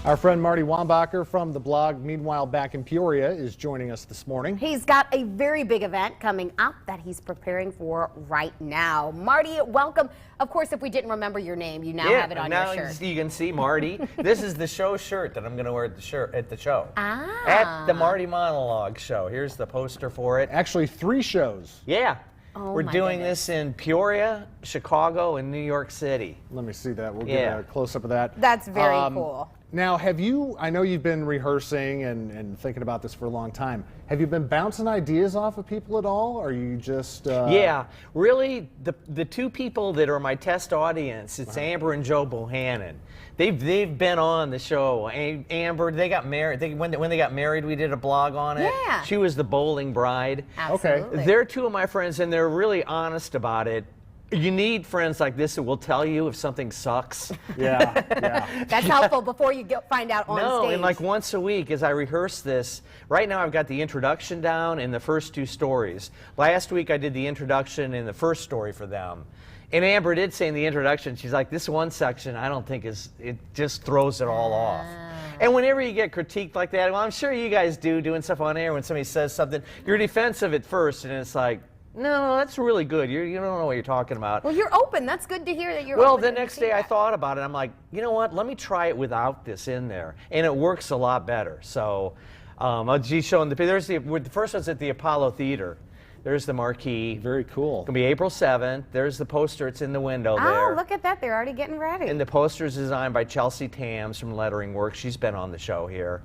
Our friend Marty Wambacher from the blog Meanwhile Back in Peoria is joining us this morning. He's got a very big event coming up that he's preparing for right now. Marty, welcome. Of course, if we didn't remember your name, you now have it on your shirt. You can see Marty. This is the show shirt that I'm going to wear at the show. Ah. At the Marty Monologue show. Here's the poster for it. Actually, 3 shows. Yeah. Oh, We're doing this in Peoria, Chicago, and New York City. Let me see that. We'll get a close-up of that. That's very cool. Now, I know you've been rehearsing and thinking about this for a long time. Have you been bouncing ideas off of people at all? Or are you just... Yeah, really, the 2 people that are my test audience, it's Amber and Joe Bohannon. They've been on the show. Amber, they got married. When they got married, we did a blog on it. Yeah. She was the bowling bride. Absolutely. Okay. They're 2 of my friends, and they're really honest about it. You need friends like this that will tell you if something sucks. Yeah. That's helpful before you find out on stage. No, and like once a week as I rehearse this, right now I've got the introduction down and the first 2 stories. Last week I did the introduction and the first story for them. And Amber did say in the introduction, she's like, this one section I don't think it just throws it all off. And whenever you get critiqued like that, well, I'm sure you guys do, doing stuff on air, when somebody says something, you're defensive at first, and it's like, no, that's really good. You don't know what you're talking about. Well, you're open. That's good to hear that you're open. Well, the next day I thought about it. I'm like, you know what? Let me try it without this in there. And it works a lot better. So I'll be showing the first one's at the Apollo Theater. There's the marquee. Very cool. It's going to be April 7th. There's the poster. It's in the window there. Oh, look at that. They're already getting ready. And the poster is designed by Chelsea Tams from Lettering Works. She's been on the show here.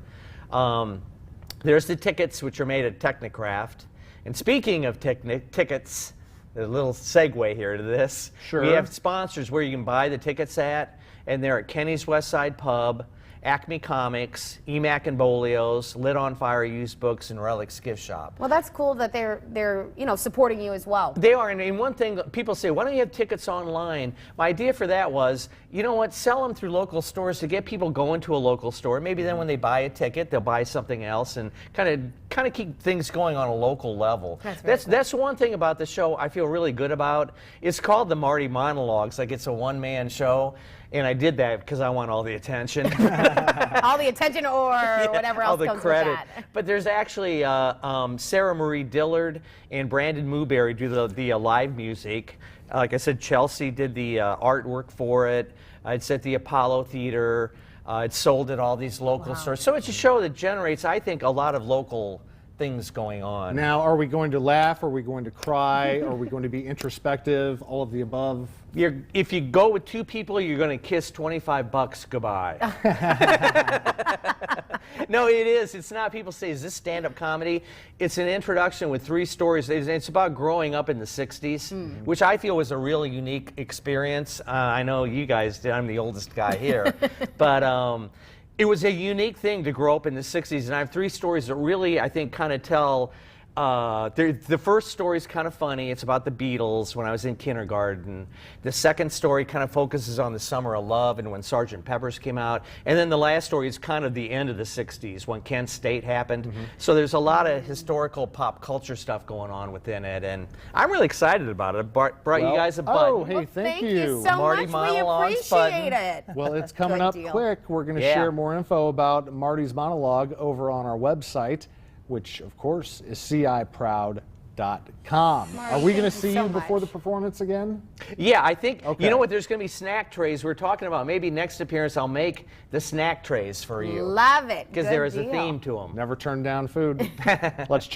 There's the tickets, which are made at Technicraft. And speaking of tickets, a little segue here to this. Sure. We have sponsors where you can buy the tickets at, and they're at Kenny's West Side Pub, Acme Comics, Emac and Bolio's, Lit on Fire Used Books, and Relics Gift Shop. Well, that's cool that they're supporting you as well. They are, and one thing people say, why don't you have tickets online? My idea for that was, you know what, sell them through local stores to get people going to a local store. Maybe then when they buy a ticket, they'll buy something else, and kind of keep things going on a local level. That's one thing about the show I feel really good about. It's called the Marty Monologues, like it's a one-man show. And I did that because I want all the attention. All the attention or whatever else all the comes credit. with that. But there's actually Sarah Marie Dillard and Brandon Mooberry do the live music. Like I said, Chelsea did the artwork for it. It's at the Apollo Theater. It's sold at all these local stores. So it's a show that generates, I think, a lot of local things going on. Now, are we going to laugh? Are we going to cry? Are we going to be introspective? All of the above? If you go with 2 people, you're going to kiss $25 goodbye. No, it is. It's not. People say, is this stand-up comedy? It's an introduction with 3 stories. It's about growing up in the 60s, which I feel was a really unique experience. I know you guys did. I'm the oldest guy here. But it was a unique thing to grow up in the 60s, and I have 3 stories that really, I think, kind of tell. The first story is kind of funny. It's about the Beatles when I was in kindergarten. The second story kind of focuses on the summer of love and when Sgt. Pepper's came out. And then the last story is kind of the end of the 60s when Kent State happened. So there's a lot of historical pop culture stuff going on within it, and I'm really excited about it. I brought you guys a button. Oh, hey, thank you so Marty much. We Monologues appreciate button. it. Well, it's coming up quick. We're going to share more info about Marty's monologue over on our website, which, of course, is ciproud.com. Are we going to see you before the performance again? Yeah, I think, you know what, there's going to be snack trays. We're talking about maybe next appearance I'll make the snack trays for you. Love it. Because there is a theme to them. Never turn down food. Let's check.